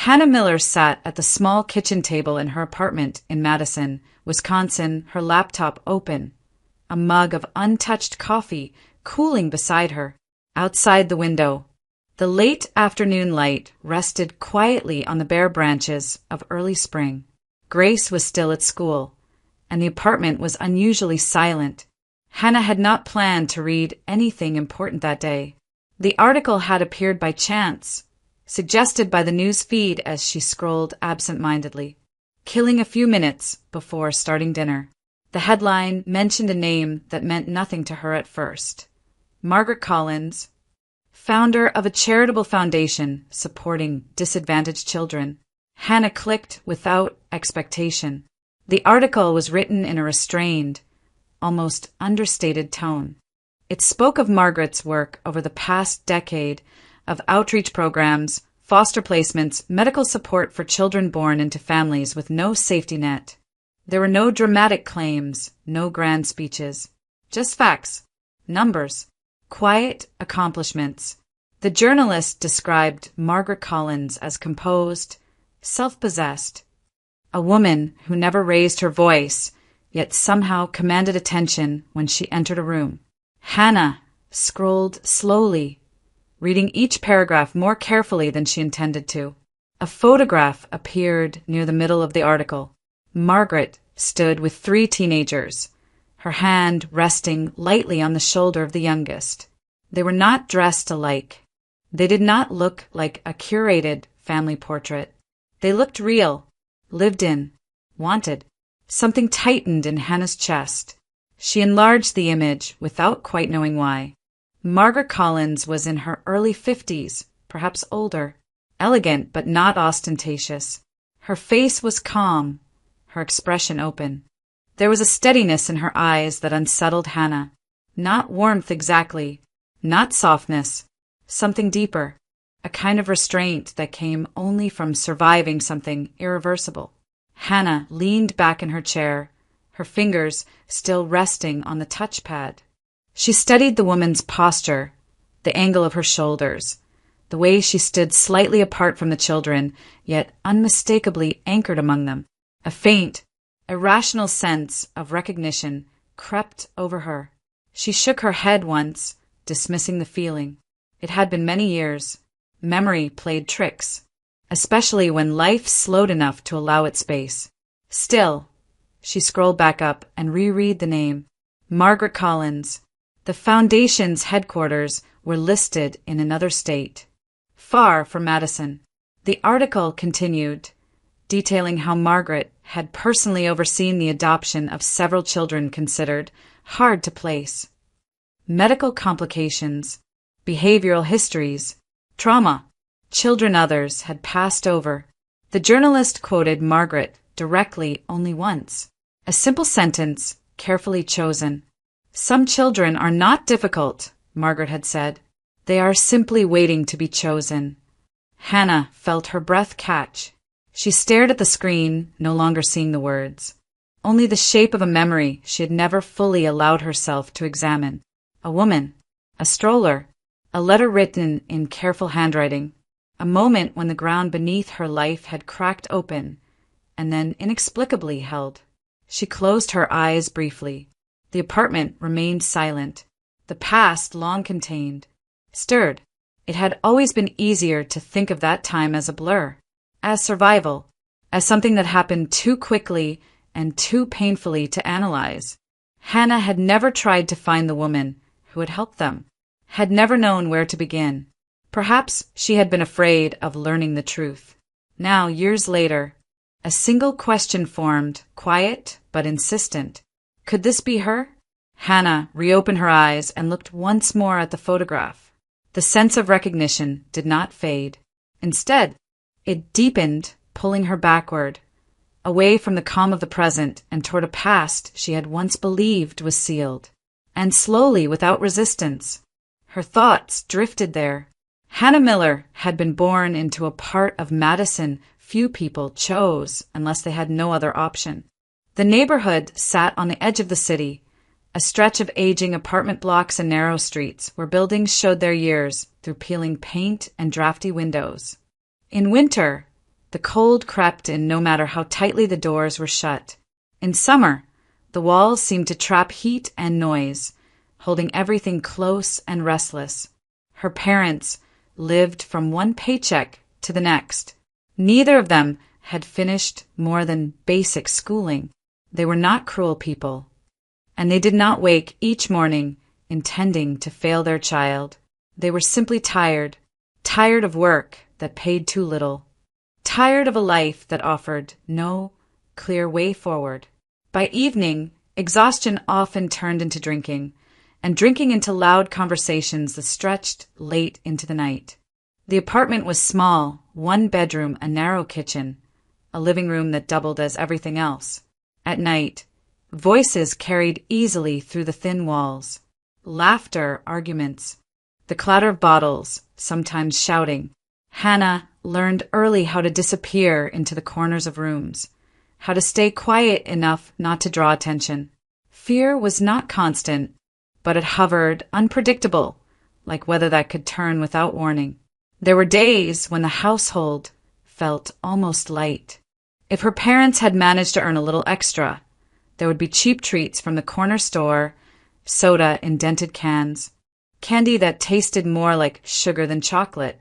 Hannah Miller sat at the small kitchen table in her apartment in Madison, Wisconsin, her laptop open, a mug of untouched coffee cooling beside her. Outside the window, the late afternoon light rested quietly on the bare branches of early spring. Grace was still at school, and the apartment was unusually silent. Hannah had not planned to read anything important that day. The article had appeared by chance, suggested by the news feed as she scrolled absent-mindedly, killing a few minutes before starting dinner. The headline mentioned a name that meant nothing to her at first. Margaret Collins, founder of a charitable foundation supporting disadvantaged children. Hannah clicked without expectation. The article was written in a restrained, almost understated tone. It spoke of Margaret's work over the past decade of outreach programs, foster placements, medical support for children born into families with no safety net. There were no dramatic claims, no grand speeches, just facts, numbers, quiet accomplishments. The journalist described Margaret Collins as composed, self-possessed, a woman who never raised her voice, yet somehow commanded attention when she entered a room. Hannah scrolled slowly, reading each paragraph more carefully than she intended to. A photograph appeared near the middle of the article. Margaret stood with 3 teenagers, her hand resting lightly on the shoulder of the youngest. They were not dressed alike. They did not look like a curated family portrait. They looked real, lived in, wanted. Something tightened in Hannah's chest. She enlarged the image without quite knowing why. Margaret Collins was in her early 50s, perhaps older, elegant but not ostentatious. Her face was calm, her expression open. There was a steadiness in her eyes that unsettled Hannah. Not warmth exactly, not softness, something deeper, a kind of restraint that came only from surviving something irreversible. Hannah leaned back in her chair, her fingers still resting on the touchpad. She studied the woman's posture, the angle of her shoulders, the way she stood slightly apart from the children, yet unmistakably anchored among them. A faint, irrational sense of recognition crept over her. She shook her head once, dismissing the feeling. It had been many years. Memory played tricks, especially when life slowed enough to allow it space. Still, she scrolled back up and reread the name. Margaret Collins. The foundation's headquarters were listed in another state, far from Madison. The article continued, detailing how Margaret had personally overseen the adoption of several children considered hard to place. Medical complications, behavioral histories, trauma, children others had passed over. The journalist quoted Margaret directly only once. A simple sentence, carefully chosen. Some children are not difficult, Margaret had said. They are simply waiting to be chosen. Hannah felt her breath catch. She stared at the screen, no longer seeing the words. Only the shape of a memory she had never fully allowed herself to examine. A woman, a stroller, a letter written in careful handwriting, a moment when the ground beneath her life had cracked open and then inexplicably held. She closed her eyes briefly. The apartment remained silent, the past long contained, stirred. It had always been easier to think of that time as a blur, as survival, as something that happened too quickly and too painfully to analyze. Hannah had never tried to find the woman who had helped them, had never known where to begin. Perhaps she had been afraid of learning the truth. Now, years later, a single question formed, quiet but insistent. Could this be her? Hannah reopened her eyes and looked once more at the photograph. The sense of recognition did not fade. Instead, it deepened, pulling her backward, away from the calm of the present and toward a past she had once believed was sealed. And slowly, without resistance, her thoughts drifted there. Hannah Miller had been born into a part of Madison few people chose unless they had no other option. The neighborhood sat on the edge of the city, a stretch of aging apartment blocks and narrow streets where buildings showed their years through peeling paint and drafty windows. In winter, The cold crept in no matter how tightly the doors were shut. In summer, the walls seemed to trap heat and noise, holding everything close and restless. Her parents lived from one paycheck to the next. Neither of them had finished more than basic schooling. They were not cruel people, and they did not wake each morning intending to fail their child. They were simply tired of work that paid too little, tired of a life that offered no clear way forward. By evening, exhaustion often turned into drinking, and drinking into loud conversations that stretched late into the night. The apartment was small, one bedroom, a narrow kitchen, a living room that doubled as everything else. At night, voices carried easily through the thin walls. Laughter, arguments, the clatter of bottles, sometimes shouting. Hannah learned early how to disappear into the corners of rooms, how to stay quiet enough not to draw attention. Fear was not constant, but it hovered, unpredictable, like weather that could turn without warning. There were days when the household felt almost light. If her parents had managed to earn a little extra, there would be cheap treats from the corner store, soda in dented cans, candy that tasted more like sugar than chocolate.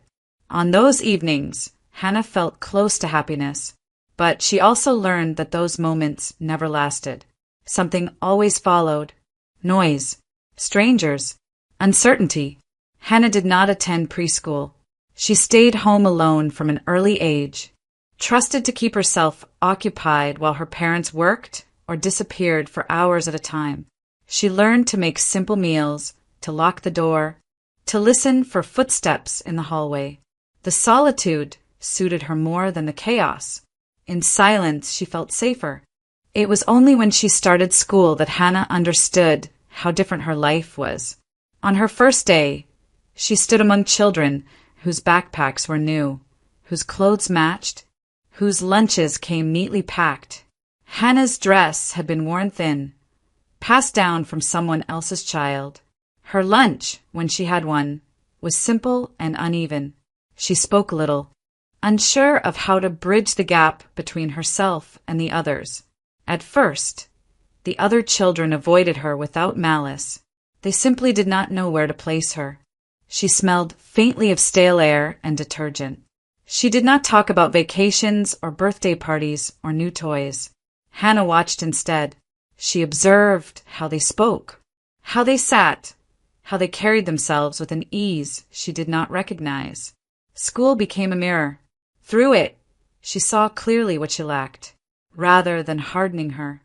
On those evenings, Hannah felt close to happiness, but she also learned that those moments never lasted. Something always followed: noise, strangers, uncertainty. Hannah did not attend preschool. She stayed home alone from an early age, trusted to keep herself occupied while her parents worked or disappeared for hours at a time. She learned to make simple meals, to lock the door, to listen for footsteps in the hallway. The solitude suited her more than the chaos. In silence, she felt safer. It was only when she started school that Hannah understood how different her life was. On her first day, she stood among children whose backpacks were new, whose clothes matched, whose lunches came neatly packed. Hannah's dress had been worn thin, passed down from someone else's child. Her lunch, when she had one, was simple and uneven. She spoke little, unsure of how to bridge the gap between herself and the others. At first, the other children avoided her without malice. They simply did not know where to place her. She smelled faintly of stale air and detergent. She did not talk about vacations or birthday parties or new toys. Hannah watched instead. She observed how they spoke, how they sat, how they carried themselves with an ease she did not recognize. School became a mirror. Through it, she saw clearly what she lacked, rather than hardening her.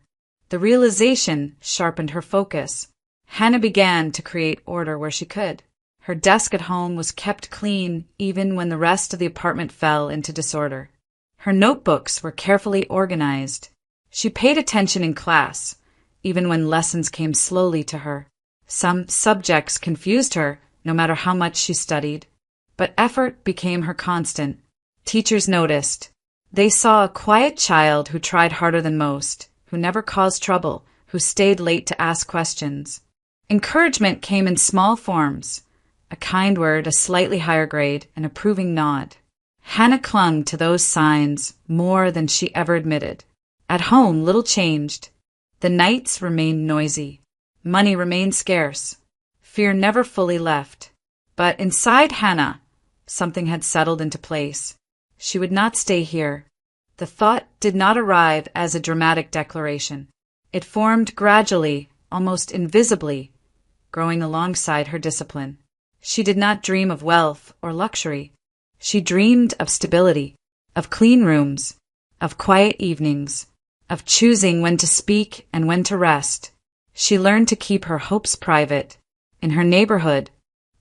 The realization sharpened her focus. Hannah began to create order where she could. Her desk at home was kept clean even when the rest of the apartment fell into disorder. Her notebooks were carefully organized. She paid attention in class, even when lessons came slowly to her. Some subjects confused her, no matter how much she studied, but effort became her constant. Teachers noticed. They saw a quiet child who tried harder than most, who never caused trouble, who stayed late to ask questions. Encouragement came in small forms: a kind word, a slightly higher grade, an approving nod. Hannah clung to those signs more than she ever admitted. At home, little changed. The nights remained noisy. Money remained scarce. Fear never fully left. But inside Hannah, something had settled into place. She would not stay here. The thought did not arrive as a dramatic declaration. It formed gradually, almost invisibly, growing alongside her discipline. She did not dream of wealth or luxury. She dreamed of stability, of clean rooms, of quiet evenings, of choosing when to speak and when to rest. She learned to keep her hopes private. In her neighborhood,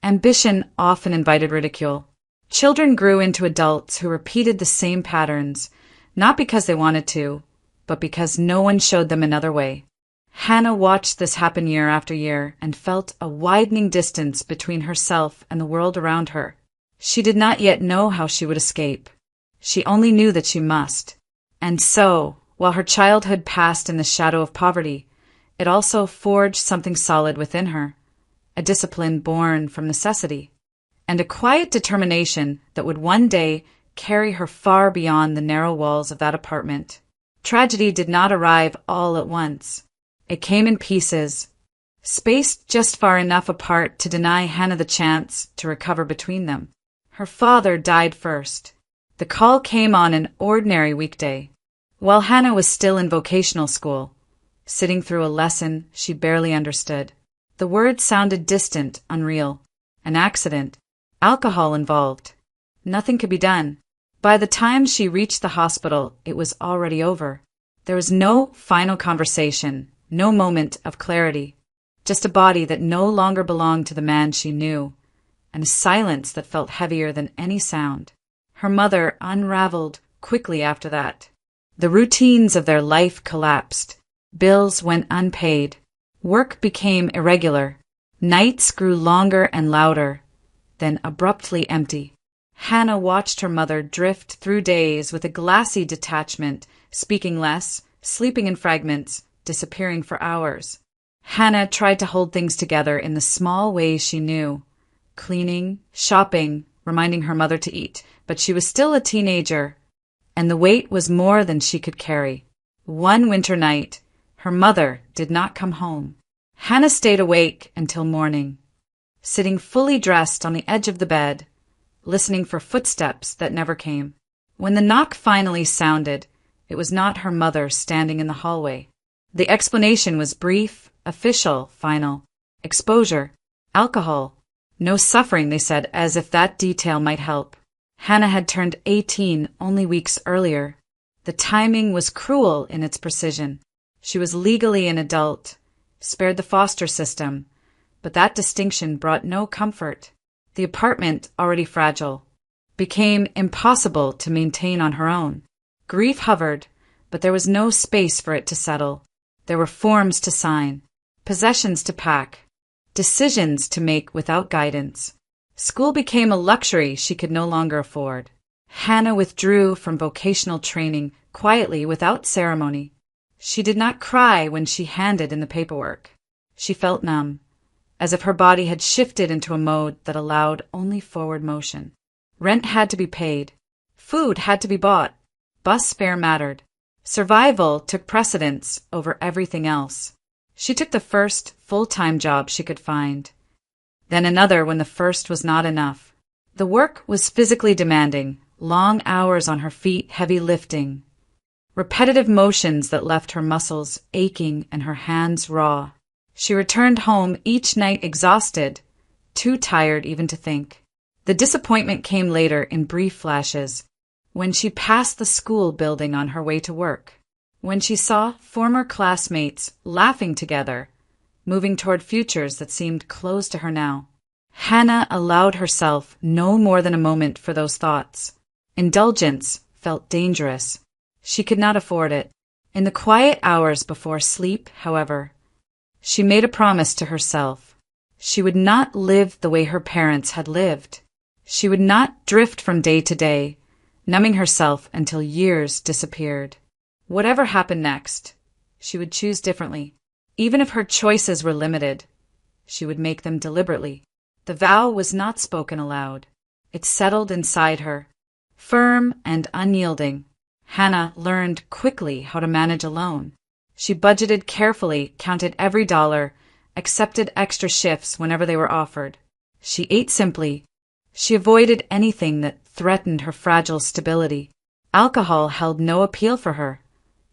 ambition often invited ridicule. Children grew into adults who repeated the same patterns, not because they wanted to, but because no one showed them another way. Hannah watched this happen year after year and felt a widening distance between herself and the world around her. She did not yet know how she would escape. She only knew that she must. And so, while her childhood passed in the shadow of poverty, it also forged something solid within her, a discipline born from necessity, and a quiet determination that would one day carry her far beyond the narrow walls of that apartment. Tragedy did not arrive all at once. It came in pieces, spaced just far enough apart to deny Hannah the chance to recover between them. Her father died first. The call came on an ordinary weekday, while Hannah was still in vocational school, sitting through a lesson she barely understood. The words sounded distant, unreal. An accident. Alcohol involved. Nothing could be done. By the time she reached the hospital, it was already over. There was no final conversation, no moment of clarity, just a body that no longer belonged to the man she knew, and a silence that felt heavier than any sound. Her mother unraveled quickly after that. The routines of their life collapsed. Bills went unpaid. Work became irregular. Nights grew longer and louder, then abruptly empty. Hannah watched her mother drift through days with a glassy detachment, speaking less, sleeping in fragments, disappearing for hours. Hannah tried to hold things together in the small ways she knew. Cleaning, shopping, reminding her mother to eat, but she was still a teenager, and the weight was more than she could carry. One winter night, her mother did not come home. Hannah stayed awake until morning, sitting fully dressed on the edge of the bed, listening for footsteps that never came. When the knock finally sounded, it was not her mother standing in the hallway. The explanation was brief, official, final. Exposure. Alcohol. No suffering, they said, as if that detail might help. Hannah had turned 18 only weeks earlier. The timing was cruel in its precision. She was legally an adult, spared the foster system, but that distinction brought no comfort. The apartment, already fragile, became impossible to maintain on her own. Grief hovered, but there was no space for it to settle. There were forms to sign, possessions to pack, decisions to make without guidance. School became a luxury she could no longer afford. Hannah withdrew from vocational training quietly without ceremony. She did not cry when she handed in the paperwork. She felt numb, as if her body had shifted into a mode that allowed only forward motion. Rent had to be paid. Food had to be bought. Bus fare mattered. Survival took precedence over everything else. She took the first full-time job she could find, then another when the first was not enough. The work was physically demanding, long hours on her feet, heavy lifting, repetitive motions that left her muscles aching and her hands raw. She returned home each night exhausted, too tired even to think. The disappointment came later in brief flashes, when she passed the school building on her way to work, when she saw former classmates laughing together, moving toward futures that seemed closed to her now. Hannah allowed herself no more than a moment for those thoughts. Indulgence felt dangerous. She could not afford it. In the quiet hours before sleep, however, she made a promise to herself. She would not live the way her parents had lived. She would not drift from day to day, numbing herself until years disappeared. Whatever happened next, she would choose differently. Even if her choices were limited, she would make them deliberately. The vow was not spoken aloud. It settled inside her. Firm and unyielding, Hannah learned quickly how to manage alone. She budgeted carefully, counted every dollar, accepted extra shifts whenever they were offered. She ate simply. She avoided anything that threatened her fragile stability. Alcohol held no appeal for her.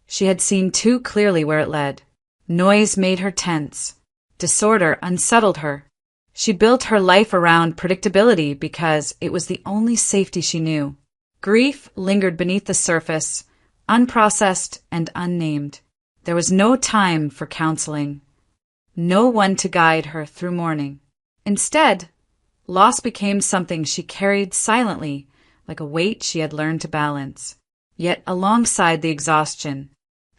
She had seen too clearly where it led. Noise made her tense. Disorder unsettled her. She built her life around predictability because it was the only safety she knew. Grief lingered beneath the surface, unprocessed and unnamed. There was no time for counseling, no one to guide her through mourning. Instead, loss became something she carried silently, like a weight she had learned to balance. Yet alongside the exhaustion,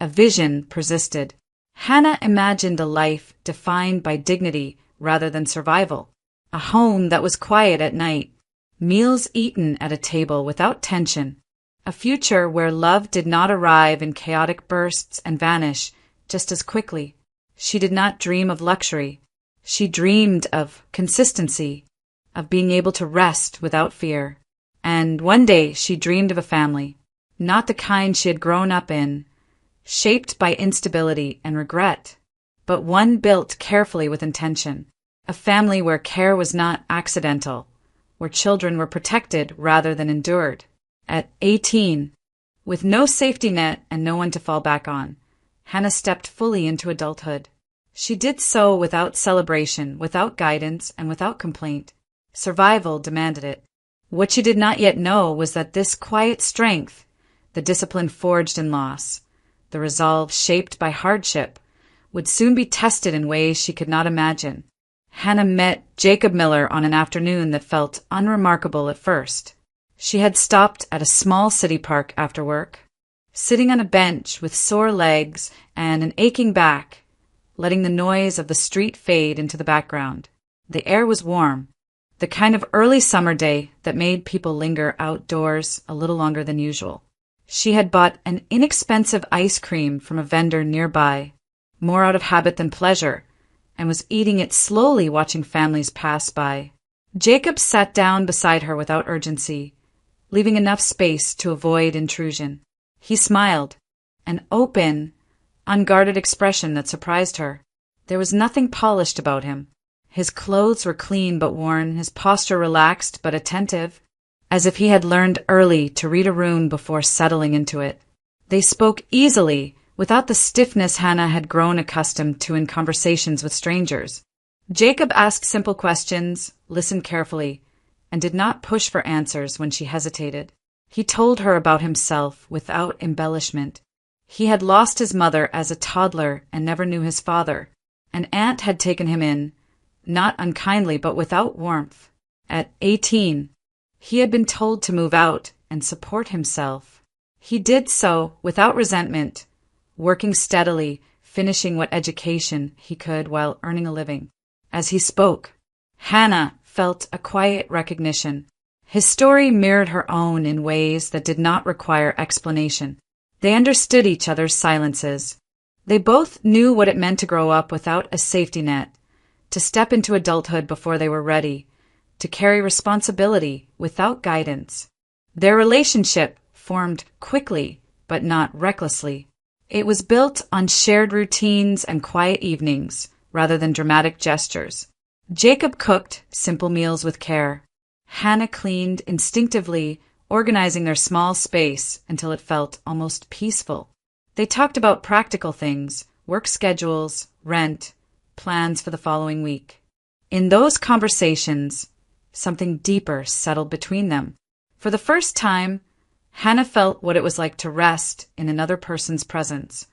a vision persisted. Hannah imagined a life defined by dignity rather than survival, a home that was quiet at night, meals eaten at a table without tension, a future where love did not arrive in chaotic bursts and vanish just as quickly. She did not dream of luxury. She dreamed of consistency, of being able to rest without fear. And one day she dreamed of a family, not the kind she had grown up in, shaped by instability and regret, but one built carefully with intention. A family where care was not accidental, where children were protected rather than endured. At 18, with no safety net and no one to fall back on, Hannah stepped fully into adulthood. She did so without celebration, without guidance, and without complaint. Survival demanded it. What she did not yet know was that this quiet strength, the discipline forged in loss, the resolve shaped by hardship, would soon be tested in ways she could not imagine. Hannah met Jacob Miller on an afternoon that felt unremarkable at first. She had stopped at a small city park after work, sitting on a bench with sore legs and an aching back, letting the noise of the street fade into the background. The air was warm, the kind of early summer day that made people linger outdoors a little longer than usual. She had bought an inexpensive ice cream from a vendor nearby, more out of habit than pleasure, and was eating it slowly, watching families pass by. Jacob sat down beside her without urgency, leaving enough space to avoid intrusion. He smiled, an open, unguarded expression that surprised her. There was nothing polished about him. His clothes were clean but worn, his posture relaxed but attentive, as if he had learned early to read a room before settling into it. They spoke easily, without the stiffness Hannah had grown accustomed to in conversations with strangers. Jacob asked simple questions, listened carefully, and did not push for answers when she hesitated. He told her about himself without embellishment. He had lost his mother as a toddler and never knew his father. An aunt had taken him in, not unkindly but without warmth. At 18, he had been told to move out and support himself. He did so without resentment, working steadily, finishing what education he could while earning a living. As he spoke, Hannah felt a quiet recognition. His story mirrored her own in ways that did not require explanation. They understood each other's silences. They both knew what it meant to grow up without a safety net, to step into adulthood before they were ready, to carry responsibility without guidance. Their relationship formed quickly, but not recklessly. It was built on shared routines and quiet evenings, rather than dramatic gestures. Jacob cooked simple meals with care. Hannah cleaned instinctively, organizing their small space until it felt almost peaceful. They talked about practical things, work schedules, rent, plans for the following week. In those conversations, something deeper settled between them. For the first time, Hannah felt what it was like to rest in another person's presence.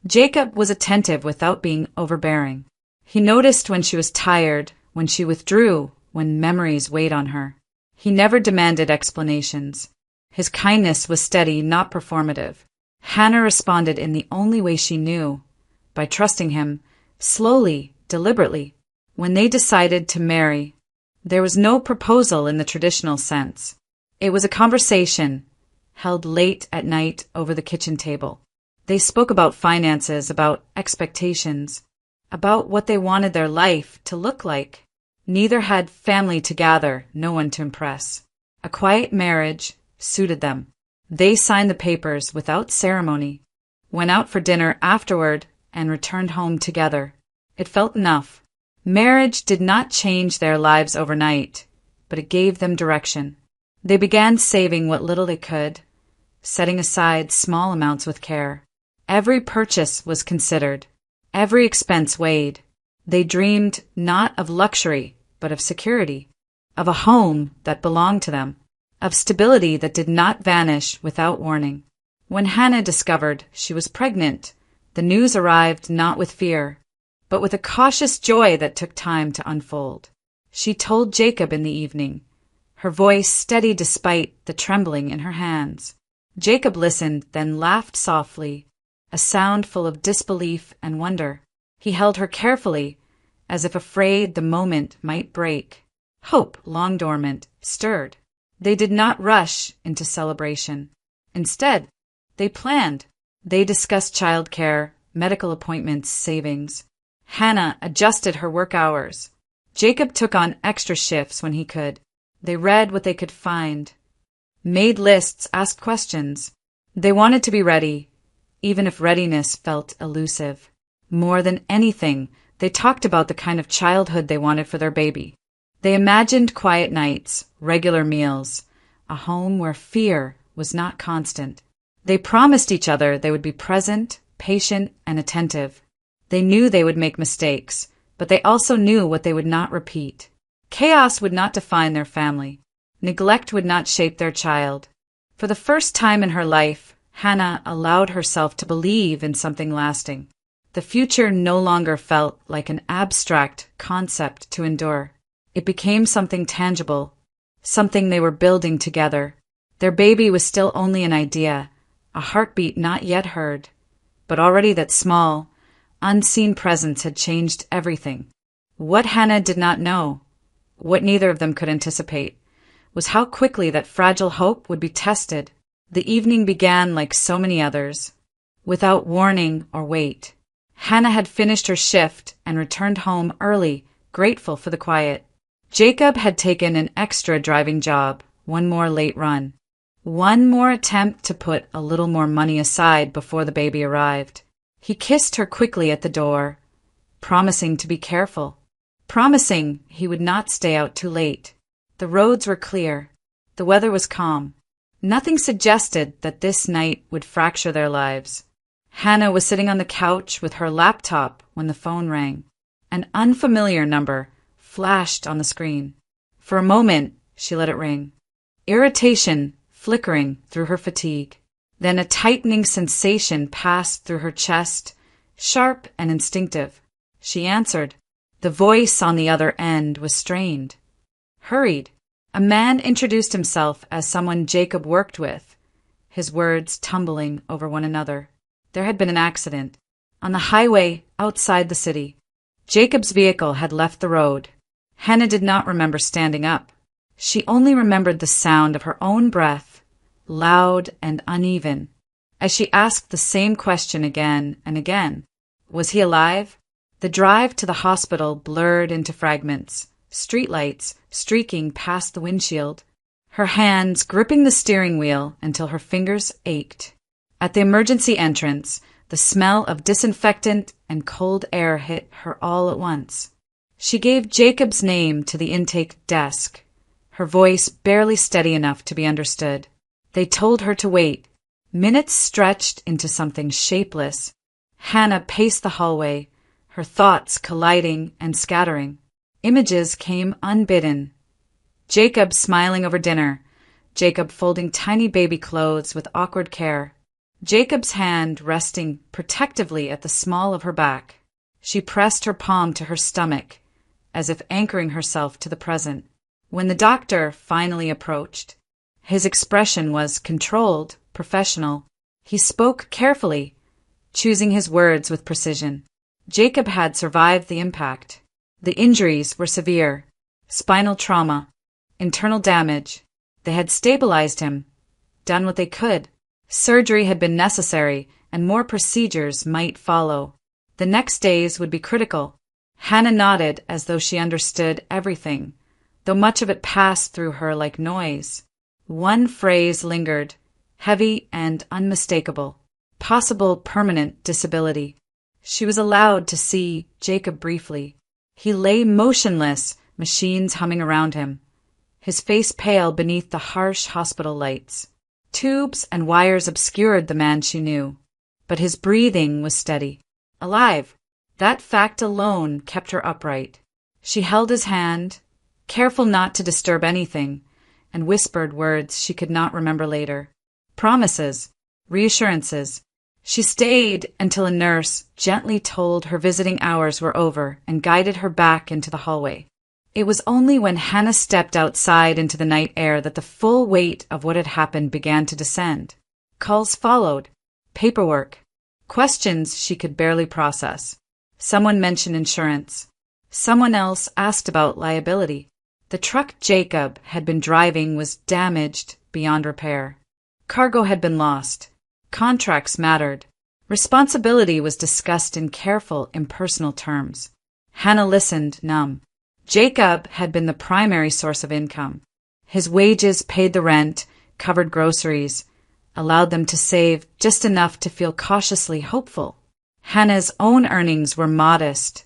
Jacob was attentive without being overbearing. He noticed when she was tired, when she withdrew, when memories weighed on her. He never demanded explanations. His kindness was steady, not performative. Hannah responded in the only way she knew, by trusting him, slowly, deliberately. When they decided to marry, there was no proposal in the traditional sense. It was a conversation, held late at night over the kitchen table. They spoke about finances, about expectations, about what they wanted their life to look like. Neither had family to gather, no one to impress. A quiet marriage suited them. They signed the papers without ceremony, went out for dinner afterward, and returned home together. It felt enough. Marriage did not change their lives overnight, but it gave them direction. They began saving what little they could, setting aside small amounts with care. Every purchase was considered, every expense weighed. They dreamed not of luxury, but of security, of a home that belonged to them, of stability that did not vanish without warning. When Hannah discovered she was pregnant, the news arrived not with fear, but with a cautious joy that took time to unfold. She told Jacob in the evening, her voice steady despite the trembling in her hands. Jacob listened, then laughed softly, a sound full of disbelief and wonder. He held her carefully, as if afraid the moment might break. Hope, long dormant, stirred. They did not rush into celebration. Instead, they planned. They discussed childcare, medical appointments, savings. Hannah adjusted her work hours. Jacob took on extra shifts when he could. They read what they could find, made lists, asked questions. They wanted to be ready, even if readiness felt elusive. More than anything, they talked about the kind of childhood they wanted for their baby. They imagined quiet nights, regular meals, a home where fear was not constant. They promised each other they would be present, patient, and attentive. They knew they would make mistakes, but they also knew what they would not repeat. Chaos would not define their family. Neglect would not shape their child. For the first time in her life, Hannah allowed herself to believe in something lasting. The future no longer felt like an abstract concept to endure. It became something tangible, something they were building together. Their baby was still only an idea, a heartbeat not yet heard. But already that small, unseen presence had changed everything. What Hannah did not know, what neither of them could anticipate, was how quickly that fragile hope would be tested. The evening began like so many others, without warning or wait. Hannah had finished her shift and returned home early, grateful for the quiet. Jacob had taken an extra driving job, one more late run. One more attempt to put a little more money aside before the baby arrived. He kissed her quickly at the door, promising to be careful, promising he would not stay out too late. The roads were clear. The weather was calm. Nothing suggested that this night would fracture their lives. Hannah was sitting on the couch with her laptop when the phone rang. An unfamiliar number flashed on the screen. For a moment, she let it ring. Irritation flickering through her fatigue. Then a tightening sensation passed through her chest, sharp and instinctive. She answered. The voice on the other end was strained. Hurried. A man introduced himself as someone Jacob worked with, his words tumbling over one another. There had been an accident. On the highway outside the city. Jacob's vehicle had left the road. Hannah did not remember standing up. She only remembered the sound of her own breath, loud and uneven, as she asked the same question again and again. Was he alive? The drive to the hospital blurred into fragments, streetlights streaking past the windshield, her hands gripping the steering wheel until her fingers ached. At the emergency entrance, the smell of disinfectant and cold air hit her all at once. She gave Jacob's name to the intake desk, her voice barely steady enough to be understood. They told her to wait. Minutes stretched into something shapeless. Hannah paced the hallway, her thoughts colliding and scattering. Images came unbidden. Jacob smiling over dinner, Jacob folding tiny baby clothes with awkward care, Jacob's hand resting protectively at the small of her back. She pressed her palm to her stomach, as if anchoring herself to the present. When the doctor finally approached, his expression was controlled, professional. He spoke carefully, choosing his words with precision. Jacob had survived the impact. The injuries were severe. Spinal trauma, internal damage. They had stabilized him, done what they could. Surgery had been necessary, and more procedures might follow. The next days would be critical. Hannah nodded as though she understood everything, though much of it passed through her like noise. One phrase lingered, heavy and unmistakable. Possible permanent disability. She was allowed to see Jacob briefly. He lay motionless, machines humming around him, his face pale beneath the harsh hospital lights. Tubes and wires obscured the man she knew, but his breathing was steady. Alive. That fact alone kept her upright. She held his hand, careful not to disturb anything, and whispered words she could not remember later. Promises, reassurances. She stayed until a nurse gently told her visiting hours were over and guided her back into the hallway. It was only when Hannah stepped outside into the night air that the full weight of what had happened began to descend. Calls followed, paperwork, questions she could barely process. Someone mentioned insurance. Someone else asked about liability. The truck Jacob had been driving was damaged beyond repair. Cargo had been lost. Contracts mattered. Responsibility was discussed in careful, impersonal terms. Hannah listened, numb. Jacob had been the primary source of income. His wages paid the rent, covered groceries, allowed them to save just enough to feel cautiously hopeful. Hannah's own earnings were modest,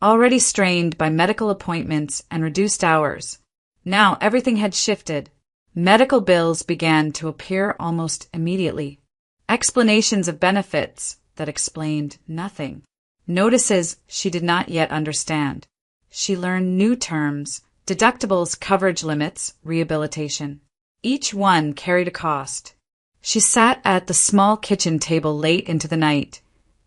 already strained by medical appointments and reduced hours. Now everything had shifted. Medical bills began to appear almost immediately. Explanations of benefits that explained nothing. Notices she did not yet understand. She learned new terms, deductibles, coverage limits, rehabilitation. Each one carried a cost. She sat at the small kitchen table late into the night,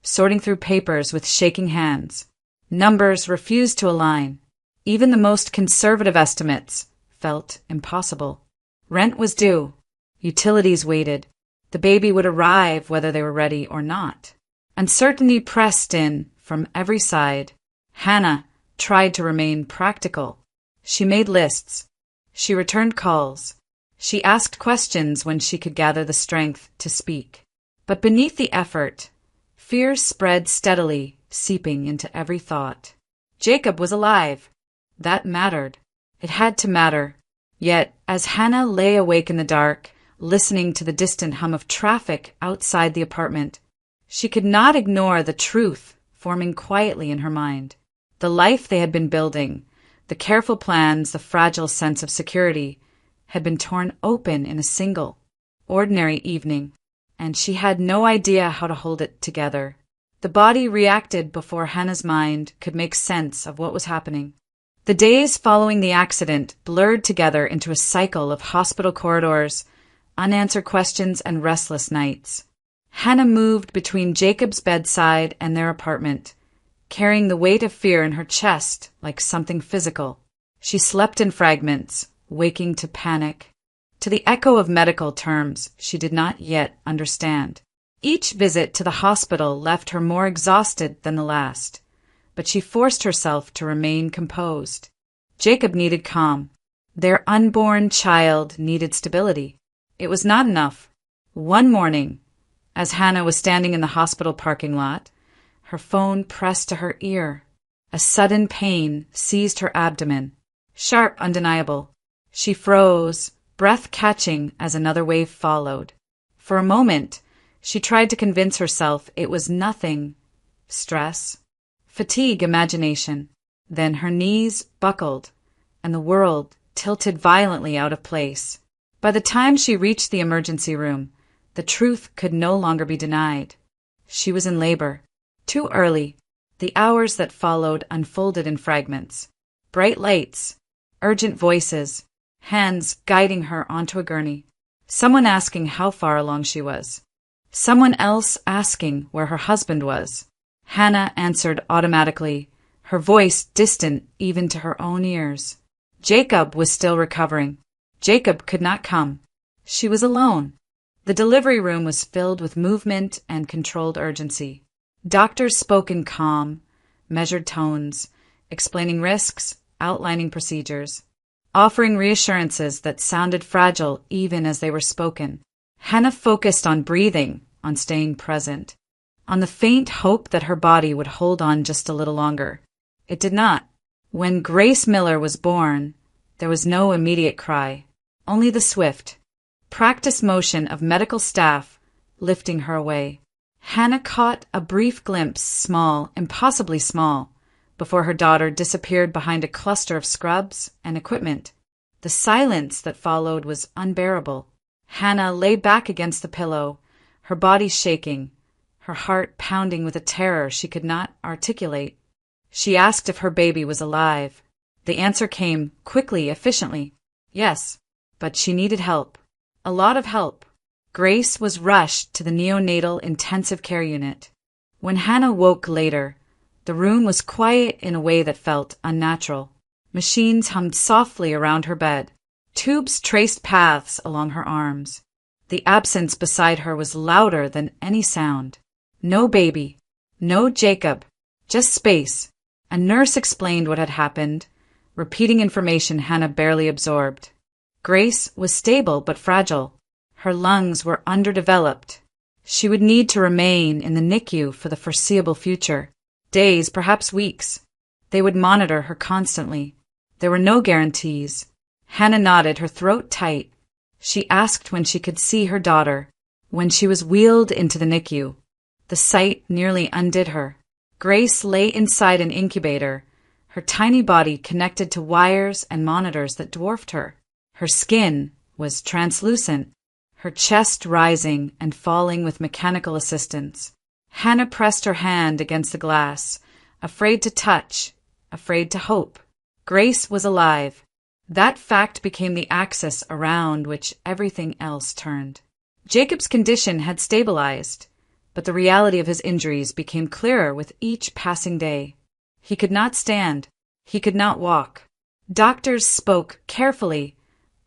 sorting through papers with shaking hands. Numbers refused to align. Even the most conservative estimates felt impossible. Rent was due. Utilities waited. The baby would arrive whether they were ready or not. Uncertainty pressed in from every side. Hannah tried to remain practical. She made lists. She returned calls. She asked questions when she could gather the strength to speak. But beneath the effort, fear spread steadily, seeping into every thought. Jacob was alive. That mattered. It had to matter. Yet, as Hannah lay awake in the dark, listening to the distant hum of traffic outside the apartment, she could not ignore the truth forming quietly in her mind. The life they had been building, the careful plans, the fragile sense of security, had been torn open in a single, ordinary evening, and she had no idea how to hold it together. The body reacted before Hannah's mind could make sense of what was happening. The days following the accident blurred together into a cycle of hospital corridors, unanswered questions, and restless nights. Hannah moved between Jacob's bedside and their apartment, carrying the weight of fear in her chest like something physical. She slept in fragments, waking to panic, to the echo of medical terms she did not yet understand. Each visit to the hospital left her more exhausted than the last, but she forced herself to remain composed. Jacob needed calm. Their unborn child needed stability. It was not enough. One morning, as Hannah was standing in the hospital parking lot, her phone pressed to her ear. A sudden pain seized her abdomen, sharp, undeniable. She froze, breath catching as another wave followed. For a moment, she tried to convince herself it was nothing. Stress, fatigue, imagination. Then her knees buckled, and the world tilted violently out of place. By the time she reached the emergency room, the truth could no longer be denied. She was in labor. Too early. The hours that followed unfolded in fragments. Bright lights, urgent voices, hands guiding her onto a gurney. Someone asking how far along she was. Someone else asking where her husband was. Hannah answered automatically, her voice distant even to her own ears. Jacob was still recovering. Jacob could not come. She was alone. The delivery room was filled with movement and controlled urgency. Doctors spoke in calm, measured tones, explaining risks, outlining procedures, offering reassurances that sounded fragile even as they were spoken. Hannah focused on breathing, on staying present, on the faint hope that her body would hold on just a little longer. It did not. When Grace Miller was born, there was no immediate cry, only the swift, practiced motion of medical staff lifting her away. Hannah caught a brief glimpse, small, impossibly small, before her daughter disappeared behind a cluster of scrubs and equipment. The silence that followed was unbearable. Hannah lay back against the pillow, her body shaking, her heart pounding with a terror she could not articulate. She asked if her baby was alive. The answer came quickly, efficiently. Yes, but she needed help. A lot of help. Grace was rushed to the neonatal intensive care unit. When Hannah woke later, the room was quiet in a way that felt unnatural. Machines hummed softly around her bed. Tubes traced paths along her arms. The absence beside her was louder than any sound. No baby. No Jacob. Just space. A nurse explained what had happened, repeating information Hannah barely absorbed. Grace was stable but fragile. Her lungs were underdeveloped. She would need to remain in the NICU for the foreseeable future. Days, perhaps weeks. They would monitor her constantly. There were no guarantees. Hannah nodded, her throat tight. She asked when she could see her daughter, when she was wheeled into the NICU. The sight nearly undid her. Grace lay inside an incubator, her tiny body connected to wires and monitors that dwarfed her. Her skin was translucent, her chest rising and falling with mechanical assistance. Hannah pressed her hand against the glass, afraid to touch, afraid to hope. Grace was alive. That fact became the axis around which everything else turned. Jacob's condition had stabilized, but the reality of his injuries became clearer with each passing day. He could not stand. He could not walk. Doctors spoke carefully,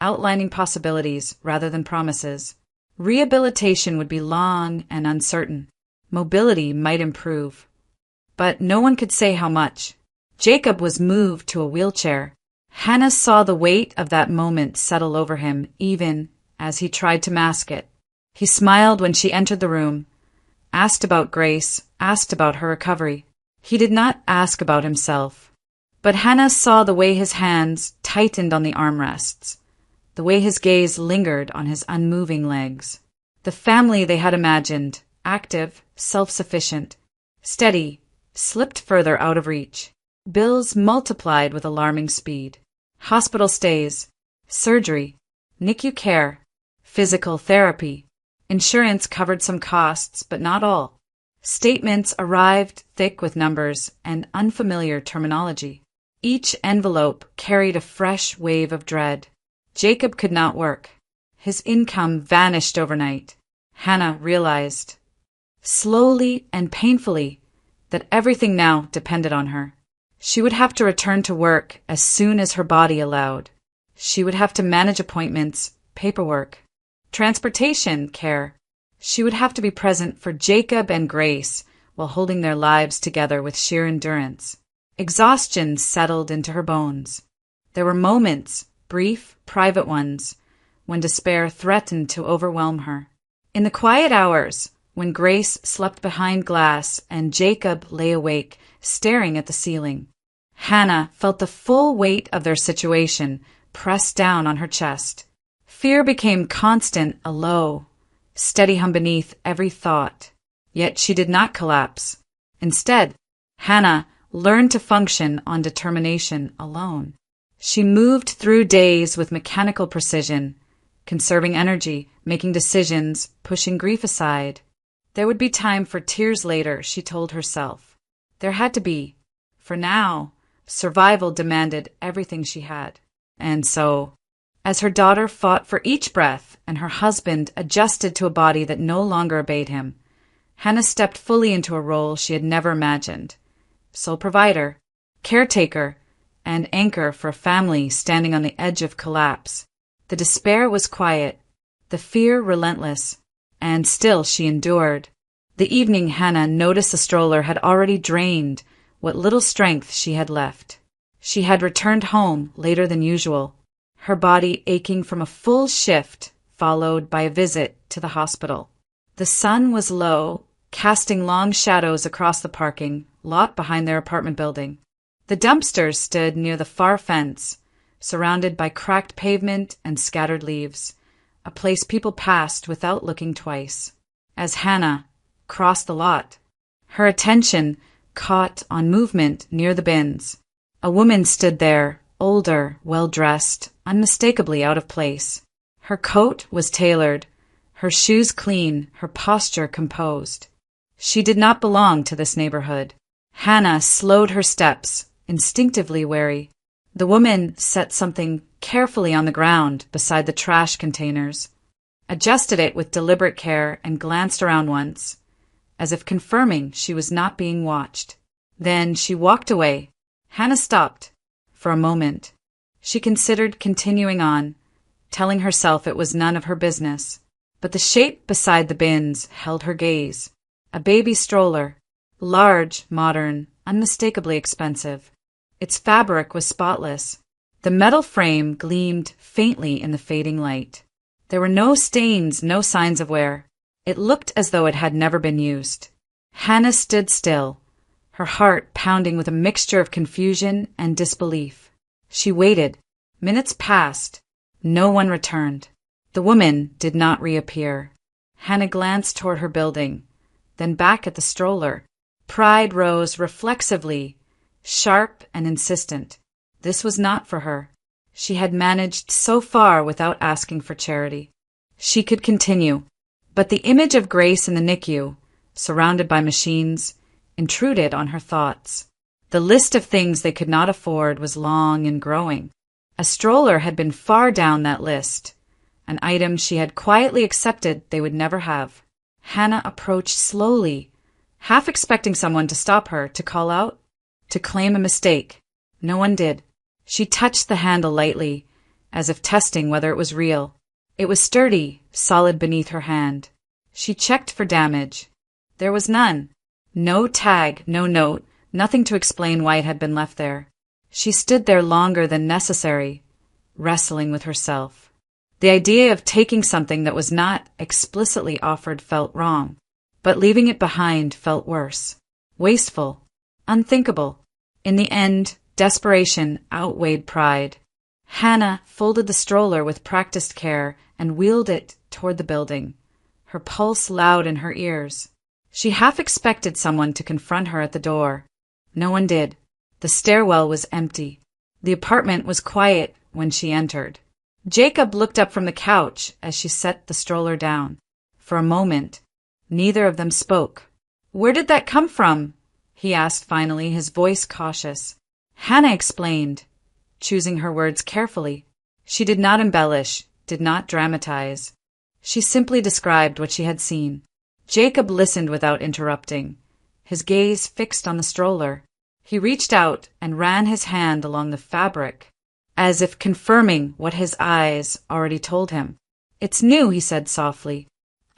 outlining possibilities rather than promises. Rehabilitation would be long and uncertain. Mobility might improve. But no one could say how much. Jacob was moved to a wheelchair. Hannah saw the weight of that moment settle over him, even as he tried to mask it. He smiled when she entered the room, asked about Grace, asked about her recovery. He did not ask about himself. But Hannah saw the way his hands tightened on the armrests, the way his gaze lingered on his unmoving legs. The family they had imagined, active, self-sufficient, steady, slipped further out of reach. Bills multiplied with alarming speed. Hospital stays, surgery, NICU care, physical therapy. Insurance covered some costs, but not all. Statements arrived thick with numbers and unfamiliar terminology. Each envelope carried a fresh wave of dread. Jacob could not work. His income vanished overnight. Hannah realized, slowly and painfully, that everything now depended on her. She would have to return to work as soon as her body allowed. She would have to manage appointments, paperwork, transportation care. She would have to be present for Jacob and Grace while holding their lives together with sheer endurance. Exhaustion settled into her bones. There were moments, brief, private ones, when despair threatened to overwhelm her. In the quiet hours, when Grace slept behind glass and Jacob lay awake, staring at the ceiling, Hannah felt the full weight of their situation pressed down on her chest. Fear became constant, a low, steady hum beneath every thought. Yet she did not collapse. Instead, Hannah learned to function on determination alone. She moved through days with mechanical precision, conserving energy, making decisions, pushing grief aside. There would be time for tears later, she told herself. There had to be. For now, survival demanded everything she had. And so, as her daughter fought for each breath and her husband adjusted to a body that no longer obeyed him, Hannah stepped fully into a role she had never imagined. Sole provider, caretaker, and anchor for a family standing on the edge of collapse. The despair was quiet, the fear relentless, and still she endured. The evening Hannah noticed the stroller had already drained what little strength she had left. She had returned home later than usual, her body aching from a full shift followed by a visit to the hospital. The sun was low, casting long shadows across the parking lot behind their apartment building. The dumpsters stood near the far fence, surrounded by cracked pavement and scattered leaves, a place people passed without looking twice. As Hannah crossed the lot, her attention caught on movement near the bins. A woman stood there, older, well-dressed, unmistakably out of place. Her coat was tailored, her shoes clean, her posture composed. She did not belong to this neighborhood. Hannah slowed her steps, instinctively wary. The woman set something carefully on the ground beside the trash containers, adjusted it with deliberate care, and glanced around once, as if confirming she was not being watched. Then she walked away. Hannah stopped. For a moment, she considered continuing on, telling herself it was none of her business. But the shape beside the bins held her gaze. A baby stroller, large, modern, unmistakably expensive. Its fabric was spotless. The metal frame gleamed faintly in the fading light. There were no stains, no signs of wear. It looked as though it had never been used. Hannah stood still, her heart pounding with a mixture of confusion and disbelief. She waited. Minutes passed. No one returned. The The woman did not reappear. Hannah glanced toward her building, then back at the stroller. Pride rose reflexively, sharp and insistent. This was not for her. She had managed so far without asking for charity. She could continue, but the image of Grace in the NICU, surrounded by machines, intruded on her thoughts. The list of things they could not afford was long and growing. A stroller had been far down that list, an item she had quietly accepted they would never have. Hannah approached slowly, half expecting someone to stop her, to call out, to claim a mistake. No one did. She touched the handle lightly, as if testing whether it was real. It was sturdy, solid beneath her hand. She checked for damage. There was none. No tag, no note, nothing to explain why it had been left there. She stood there longer than necessary, wrestling with herself. The idea of taking something that was not explicitly offered felt wrong, but leaving it behind felt worse. Wasteful. Unthinkable. In the end, desperation outweighed pride. Hannah folded the stroller with practiced care and wheeled it toward the building, her pulse loud in her ears. She half expected someone to confront her at the door. No one did. The stairwell was empty. The apartment was quiet when she entered. Jacob looked up from the couch as she set the stroller down. For a moment, neither of them spoke. "Where did that come from?" he asked finally, his voice cautious. Hannah explained, choosing her words carefully. She did not embellish, did not dramatize. She simply described what she had seen. Jacob listened without interrupting, his gaze fixed on the stroller. He reached out and ran his hand along the fabric, as if confirming what his eyes already told him. "It's new," he said softly.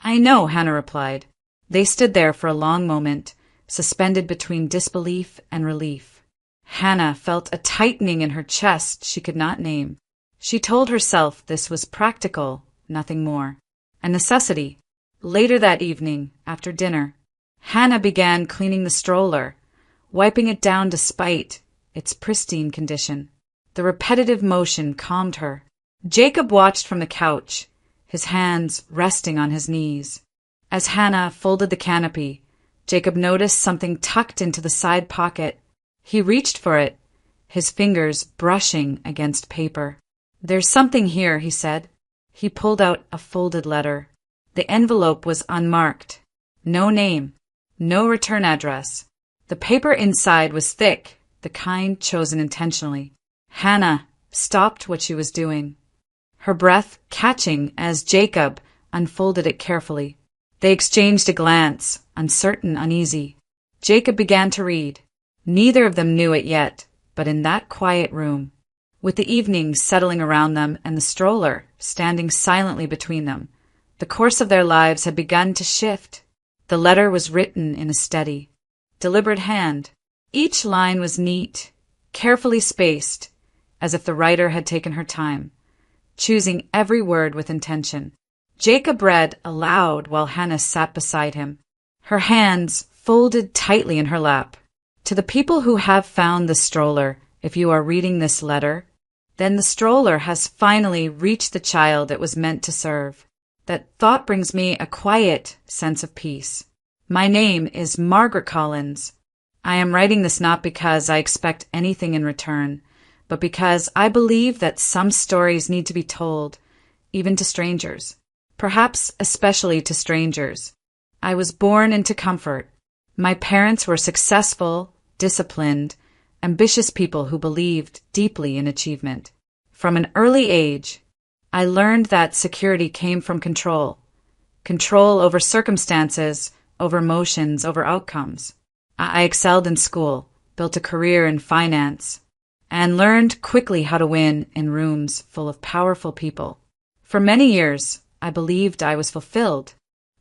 "I know," Hannah replied. They stood there for a long moment, suspended between disbelief and relief. Hannah felt a tightening in her chest she could not name. She told herself this was practical, nothing more. A necessity. Later that evening, after dinner, Hannah began cleaning the stroller, wiping it down despite its pristine condition. The repetitive motion calmed her. Jacob watched from the couch, his hands resting on his knees. As Hannah folded the canopy, Jacob noticed something tucked into the side pocket. He reached for it, his fingers brushing against paper. "There's something here," he said. He pulled out a folded letter. The envelope was unmarked. No name, no return address. The paper inside was thick, the kind chosen intentionally. Hannah stopped what she was doing, her breath catching as Jacob unfolded it carefully. They exchanged a glance, uncertain, uneasy. Jacob began to read. Neither of them knew it yet, but in that quiet room, with the evening settling around them and the stroller standing silently between them, the course of their lives had begun to shift. The letter was written in a steady, deliberate hand. Each line was neat, carefully spaced, as if the writer had taken her time, choosing every word with intention. Jacob read aloud while Hannah sat beside him, her hands folded tightly in her lap. "To the people who have found the stroller, if you are reading this letter, then the stroller has finally reached the child it was meant to serve. That thought brings me a quiet sense of peace. My name is Margaret Collins. I am writing this not because I expect anything in return, but because I believe that some stories need to be told, even to strangers, perhaps especially to strangers. I was born into comfort. My parents were successful, disciplined, ambitious people who believed deeply in achievement. From an early age, I learned that security came from control over circumstances, over emotions, over outcomes. I excelled in school, built a career in finance, and learned quickly how to win in rooms full of powerful people. For many years, I believed I was fulfilled.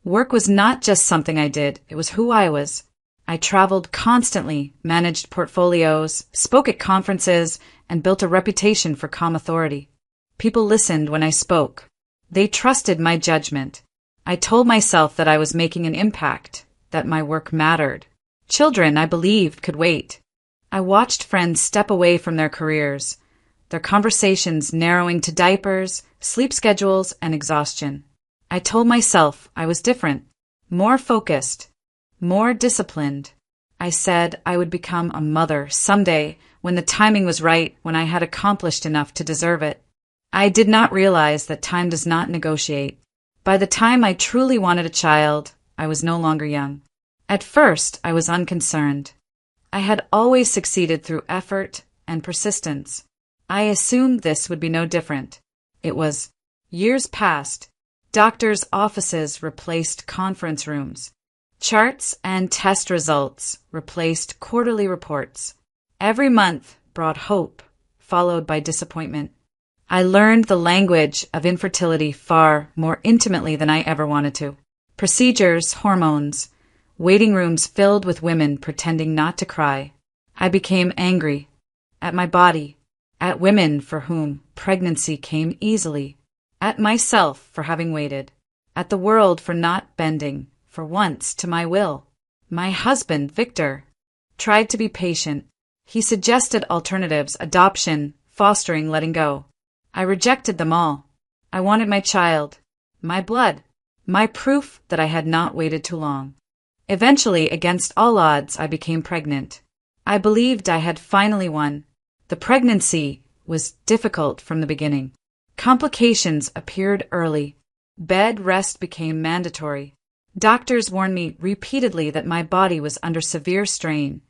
Work was not just something I did, it was who I was. I traveled constantly, managed portfolios, spoke at conferences, and built a reputation for calm authority. People listened when I spoke. They trusted my judgment. I told myself that I was making an impact, that my work mattered. Children, I believed, could wait. I watched friends step away from their careers, their conversations narrowing to diapers, sleep schedules, and exhaustion. I told myself I was different, more focused, more disciplined. I said I would become a mother someday when the timing was right, when I had accomplished enough to deserve it. I did not realize that time does not negotiate. By the time I truly wanted a child, I was no longer young. At first, I was unconcerned. I had always succeeded through effort and persistence. I assumed this would be no different. It was. Years passed. Doctors' offices replaced conference rooms. Charts and test results replaced quarterly reports. Every month brought hope, followed by disappointment. I learned the language of infertility far more intimately than I ever wanted to. Procedures, hormones, waiting rooms filled with women pretending not to cry. I became angry at my body, at women for whom pregnancy came easily, at myself for having waited, at the world for not bending, for once, to my will. My husband, Victor, tried to be patient. He suggested alternatives, adoption, fostering, letting go. I rejected them all. I wanted my child, my blood, my proof that I had not waited too long. Eventually, against all odds, I became pregnant. I believed I had finally won. The pregnancy was difficult from the beginning. Complications appeared early. Bed rest became mandatory. Doctors warned me repeatedly that my body was under severe strain,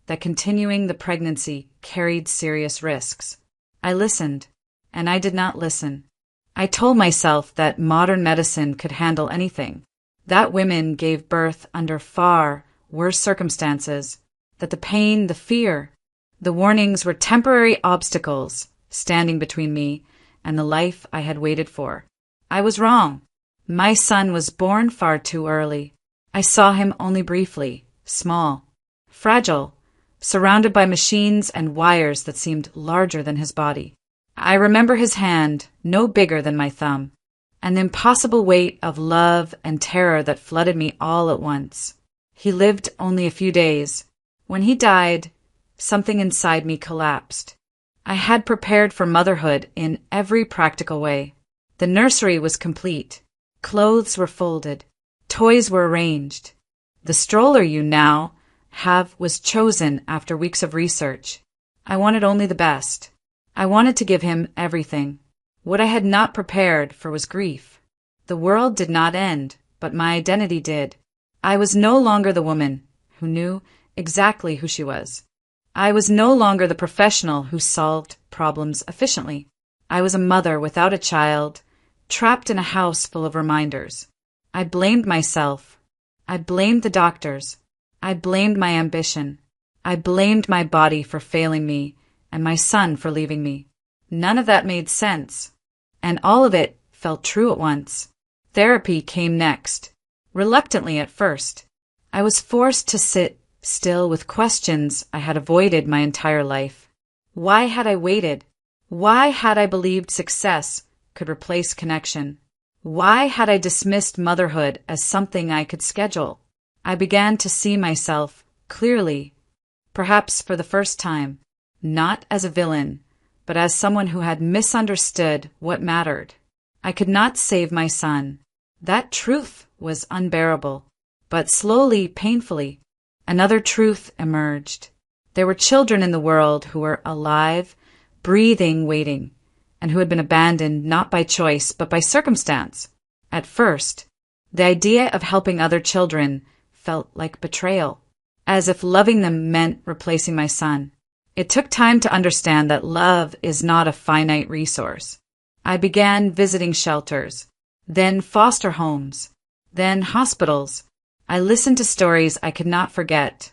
that continuing the pregnancy carried serious risks. I listened, and I did not listen. I told myself that modern medicine could handle anything, that women gave birth under far worse circumstances, that the pain, the fear, the warnings were temporary obstacles standing between me and the life I had waited for. I was wrong. My son was born far too early. I saw him only briefly, small, fragile, surrounded by machines and wires that seemed larger than his body. I remember his hand, no bigger than my thumb, and the impossible weight of love and terror that flooded me all at once. He lived only a few days. When he died, something inside me collapsed. I had prepared for motherhood in every practical way. The nursery was complete. Clothes were folded. Toys were arranged. The stroller you now have was chosen after weeks of research. I wanted only the best. I wanted to give him everything. What I had not prepared for was grief. The world did not end, but my identity did. I was no longer the woman who knew exactly who she was. I was no longer the professional who solved problems efficiently. I was a mother without a child, trapped in a house full of reminders. I blamed myself. I blamed the doctors. I blamed my ambition. I blamed my body for failing me and my son for leaving me. None of that made sense, and all of it felt true at once. Therapy came next, reluctantly at first. I was forced to sit still with questions I had avoided my entire life. Why had I waited? Why had I believed success could replace connection? Why had I dismissed motherhood as something I could schedule? I began to see myself clearly, perhaps for the first time, not as a villain, but as someone who had misunderstood what mattered. I could not save my son. That truth was unbearable. But slowly, painfully, another truth emerged. There were children in the world who were alive, breathing, waiting, and who had been abandoned not by choice but by circumstance. At first, the idea of helping other children felt like betrayal, as if loving them meant replacing my son. It took time to understand that love is not a finite resource. I began visiting shelters, then foster homes, then hospitals. I listened to stories I could not forget.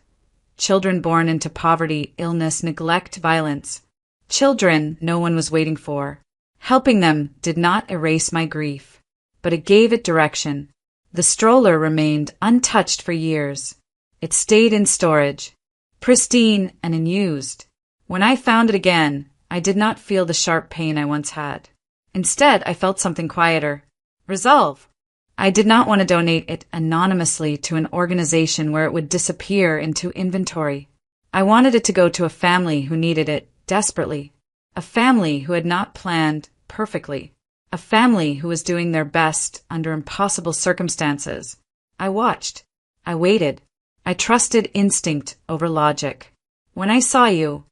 Children born into poverty, illness, neglect, violence. Children no one was waiting for. Helping them did not erase my grief, but it gave it direction. The stroller remained untouched for years. It stayed in storage, pristine and unused. When I found it again, I did not feel the sharp pain I once had. Instead, I felt something quieter. Resolve. I did not want to donate it anonymously to an organization where it would disappear into inventory. I wanted it to go to a family who needed it desperately. A family who had not planned perfectly. A family who was doing their best under impossible circumstances. I watched. I waited. I trusted instinct over logic. When I saw you,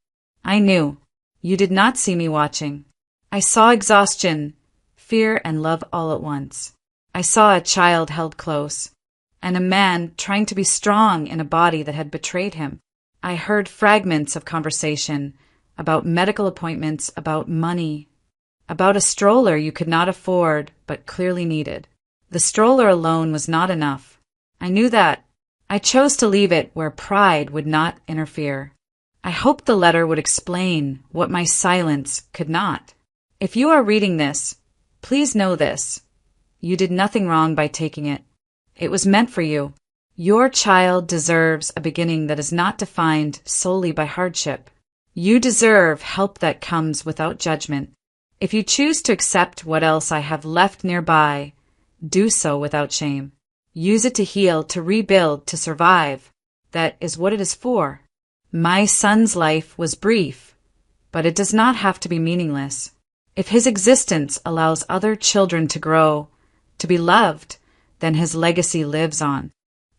I knew. You did not see me watching. I saw exhaustion, fear, and love all at once. I saw a child held close, and a man trying to be strong in a body that had betrayed him. I heard fragments of conversation about medical appointments, about money, about a stroller you could not afford but clearly needed. The stroller alone was not enough. I knew that. I chose to leave it where pride would not interfere. I hoped the letter would explain what my silence could not. If you are reading this, please know this. You did nothing wrong by taking it. It was meant for you. Your child deserves a beginning that is not defined solely by hardship. You deserve help that comes without judgment. If you choose to accept what else I have left nearby, do so without shame. Use it to heal, to rebuild, to survive. That is what it is for. My son's life was brief, but it does not have to be meaningless. If his existence allows other children to grow, to be loved, then his legacy lives on.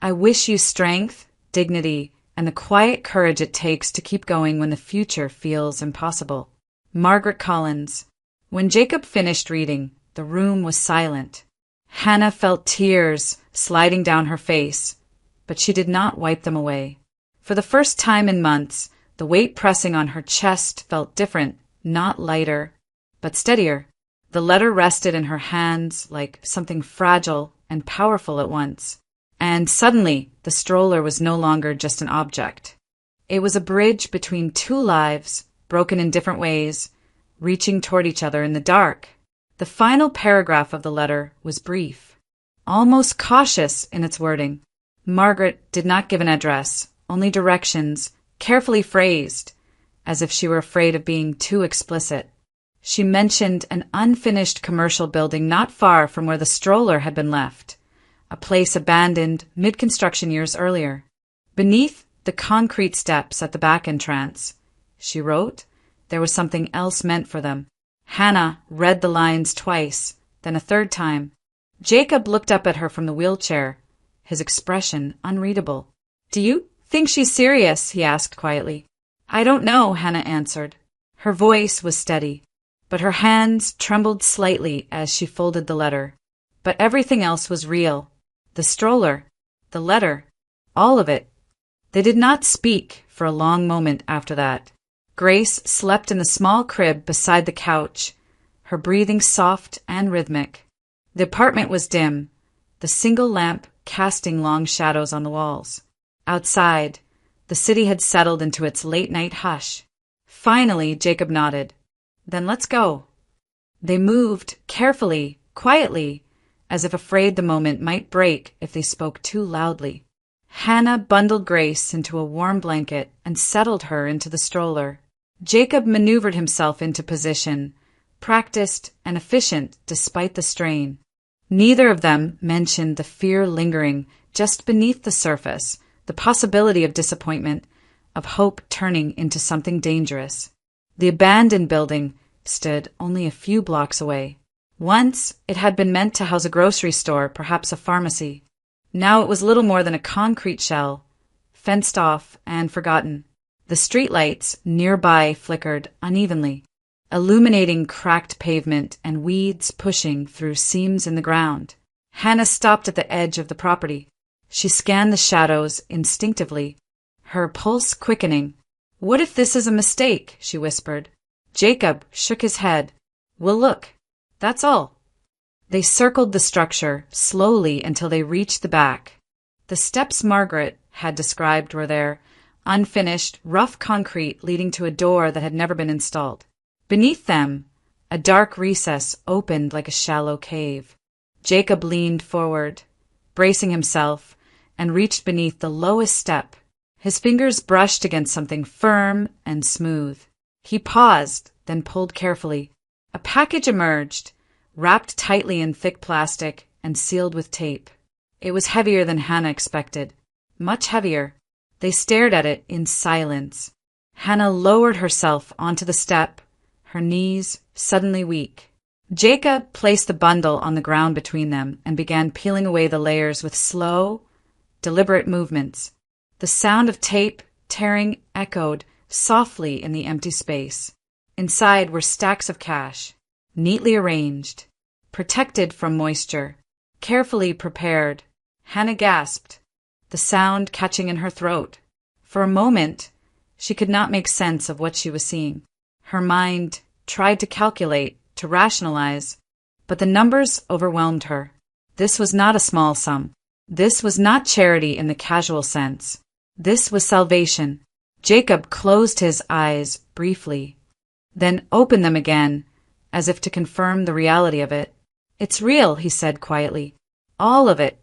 I wish you strength, dignity, and the quiet courage it takes to keep going when the future feels impossible. Margaret Collins. When Jacob finished reading, the room was silent. Hannah felt tears sliding down her face, but she did not wipe them away. For the first time in months, the weight pressing on her chest felt different, not lighter, but steadier. The letter rested in her hands like something fragile and powerful at once. And suddenly, the stroller was no longer just an object. It was a bridge between two lives, broken in different ways, reaching toward each other in the dark. The final paragraph of the letter was brief, almost cautious in its wording. Margaret did not give an address, only directions, carefully phrased, as if she were afraid of being too explicit. She mentioned an unfinished commercial building not far from where the stroller had been left, a place abandoned mid-construction years earlier. Beneath the concrete steps at the back entrance, she wrote, there was something else meant for them. Hannah read the lines twice, then a third time. Jacob looked up at her from the wheelchair, his expression unreadable. "Do you think she's serious?" he asked quietly. "I don't know," Hannah answered. Her voice was steady, but her hands trembled slightly as she folded the letter. But everything else was real. The stroller, the letter, all of it. They did not speak for a long moment after that. Grace slept in the small crib beside the couch, her breathing soft and rhythmic. The apartment was dim, the single lamp casting long shadows on the walls. Outside, the city had settled into its late-night hush. Finally, Jacob nodded. "Then let's go." They moved carefully, quietly, as if afraid the moment might break if they spoke too loudly. Hannah bundled Grace into a warm blanket and settled her into the stroller. Jacob maneuvered himself into position, practiced and efficient despite the strain. Neither of them mentioned the fear lingering just beneath the surface, the possibility of disappointment, of hope turning into something dangerous. The abandoned building stood only a few blocks away. Once it had been meant to house a grocery store, perhaps a pharmacy. Now it was little more than a concrete shell, fenced off and forgotten. The streetlights nearby flickered unevenly, illuminating cracked pavement and weeds pushing through seams in the ground. Hannah stopped at the edge of the property. She scanned the shadows instinctively, her pulse quickening. "What if this is a mistake?" she whispered. Jacob shook his head. "We'll look. That's all." They circled the structure slowly until they reached the back. The steps Margaret had described were there, unfinished, rough concrete leading to a door that had never been installed. Beneath them, a dark recess opened like a shallow cave. Jacob leaned forward, bracing himself, and reached beneath the lowest step. His fingers brushed against something firm and smooth. He paused, then pulled carefully. A package emerged, wrapped tightly in thick plastic and sealed with tape. It was heavier than Hannah expected, much heavier. They stared at it in silence. Hannah lowered herself onto the step, her knees suddenly weak. Jacob placed the bundle on the ground between them and began peeling away the layers with slow, deliberate movements. The sound of tape tearing echoed softly in the empty space. Inside were stacks of cash, neatly arranged, protected from moisture, carefully prepared. Hannah gasped, the sound catching in her throat. For a moment, she could not make sense of what she was seeing. Her mind tried to calculate, to rationalize, but the numbers overwhelmed her. This was not a small sum. This was not charity in the casual sense. This was salvation. Jacob closed his eyes briefly, then opened them again, as if to confirm the reality of it. "It's real," he said quietly. "All of it."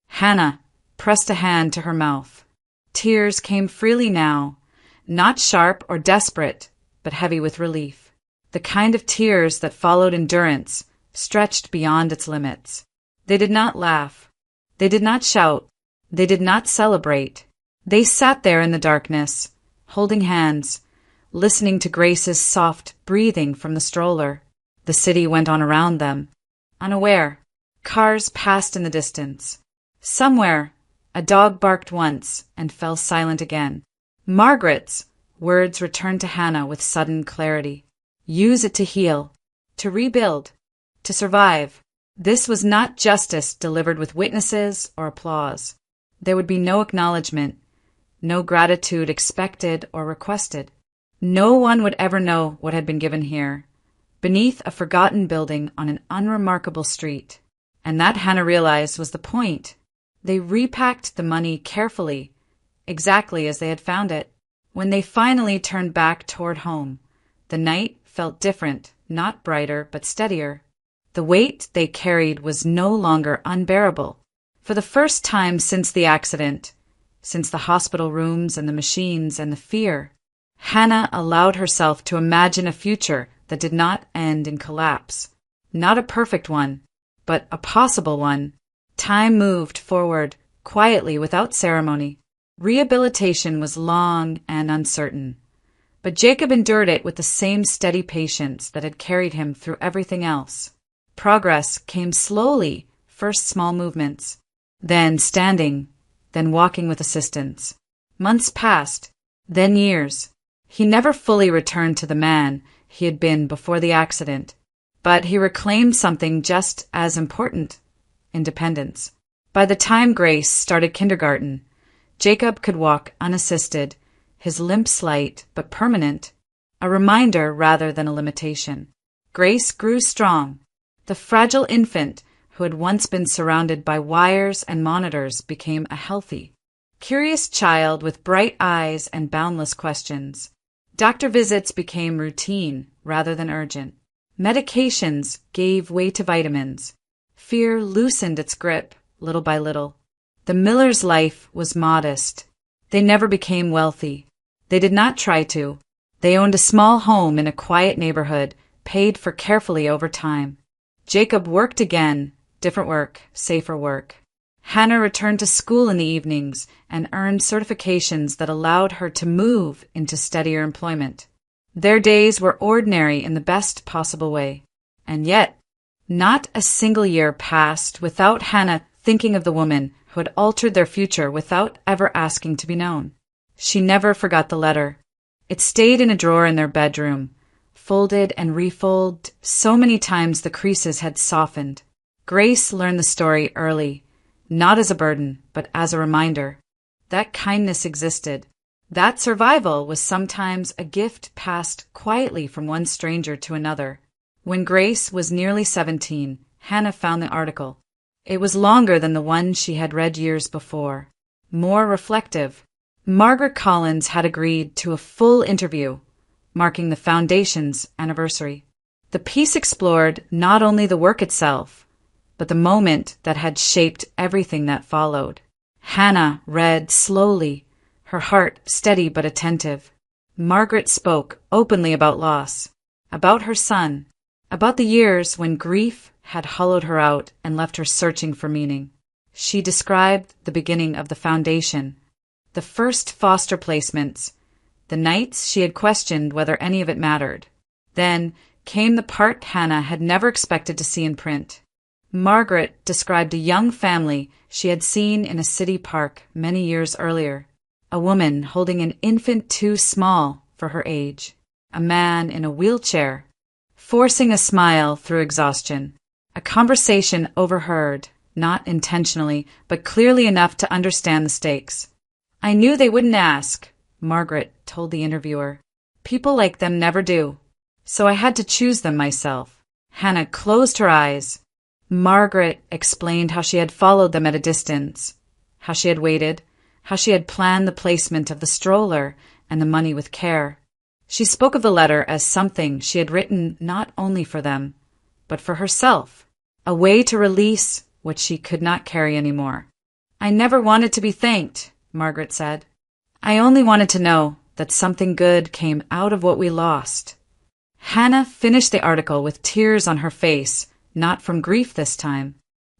Hannah pressed a hand to her mouth. Tears came freely now, not sharp or desperate, but heavy with relief. The kind of tears that followed endurance, stretched beyond its limits. They did not laugh. They did not shout. They did not celebrate. They sat there in the darkness, holding hands, listening to Grace's soft breathing from the stroller. The city went on around them, unaware. Cars passed in the distance. Somewhere, a dog barked once and fell silent again. Margaret's words returned to Hannah with sudden clarity. Use it to heal, to rebuild, to survive. This was not justice delivered with witnesses or applause. There would be no acknowledgement, no gratitude expected or requested. No one would ever know what had been given here, beneath a forgotten building on an unremarkable street. And that, Hannah realized, was the point. They repacked the money carefully, exactly as they had found it. When they finally turned back toward home, the night felt different, not brighter, but steadier. The weight they carried was no longer unbearable. For the first time since the accident, since the hospital rooms and the machines and the fear, Hannah allowed herself to imagine a future that did not end in collapse. Not a perfect one, but a possible one. Time moved forward, quietly, without ceremony. Rehabilitation was long and uncertain, but Jacob endured it with the same steady patience that had carried him through everything else. Progress came slowly, first small movements, then standing, then walking with assistance. Months passed, then years. He never fully returned to the man he had been before the accident, but he reclaimed something just as important: independence. By the time Grace started kindergarten, Jacob could walk unassisted, his limp slight but permanent, a reminder rather than a limitation. Grace grew strong. The fragile infant who had once been surrounded by wires and monitors became a healthy, curious child with bright eyes and boundless questions. Doctor visits became routine rather than urgent. Medications gave way to vitamins. Fear loosened its grip, little by little. The Millers' life was modest. They never became wealthy. They did not try to. They owned a small home in a quiet neighborhood, paid for carefully over time. Jacob worked again, different work, safer work. Hannah returned to school in the evenings and earned certifications that allowed her to move into steadier employment. Their days were ordinary in the best possible way. And yet, not a single year passed without Hannah thinking of the woman who had altered their future without ever asking to be known. She never forgot the letter. It stayed in a drawer in their bedroom, folded and refolded so many times the creases had softened. Grace learned the story early, not as a burden, but as a reminder. That kindness existed. That survival was sometimes a gift passed quietly from one stranger to another. When Grace was nearly 17, Hannah found the article. It was longer than the one she had read years before, more reflective. Margaret Collins had agreed to a full interview, marking the Foundation's anniversary. The piece explored not only the work itself, but the moment that had shaped everything that followed. Hannah read slowly, her heart steady but attentive. Margaret spoke openly about loss, about her son, about the years when grief had hollowed her out and left her searching for meaning. She described the beginning of the Foundation, the first foster placements, the nights she had questioned whether any of it mattered, Then came the part Hannah had never expected to see in print. Margaret described a young family she had seen in a city park many years earlier. A woman holding an infant too small for her age. A man in a wheelchair, forcing a smile through exhaustion. A conversation overheard, not intentionally, but clearly enough to understand the stakes. "I knew they wouldn't ask," Margaret told the interviewer. "People like them never do. So I had to choose them myself." Hannah closed her eyes. Margaret explained how she had followed them at a distance, how she had waited, how she had planned the placement of the stroller and the money with care. She spoke of the letter as something she had written not only for them, but for herself, a way to release what she could not carry anymore. "I never wanted to be thanked," Margaret said. "I only wanted to know that something good came out of what we lost." Hannah finished the article with tears on her face, not from grief this time,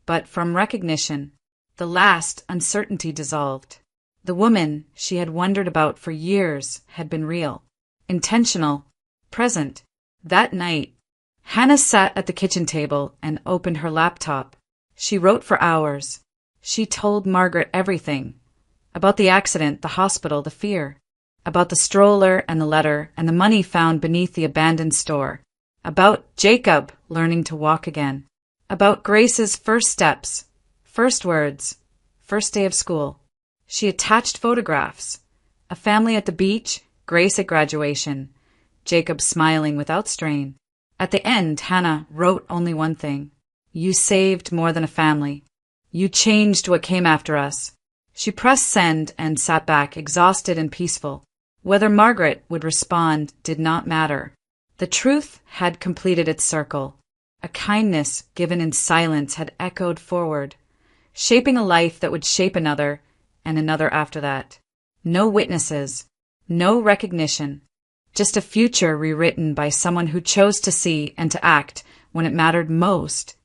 but from recognition. The last uncertainty dissolved. The woman she had wondered about for years had been real, intentional, present. That night, Hannah sat at the kitchen table and opened her laptop. She wrote for hours. She told Margaret everything. About the accident, the hospital, the fear. About the stroller and the letter and the money found beneath the abandoned store. About Jacob learning to walk again. About Grace's first steps, first words, first day of school. She attached photographs. A family at the beach, Grace at graduation, Jacob smiling without strain. At the end, Hannah wrote only one thing. "You saved more than a family. You changed what came after us." She pressed send and sat back, exhausted and peaceful. Whether Margaret would respond did not matter. The truth had completed its circle. A kindness given in silence had echoed forward, shaping a life that would shape another, and another after that. No witnesses, no recognition, just a future rewritten by someone who chose to see and to act when it mattered most,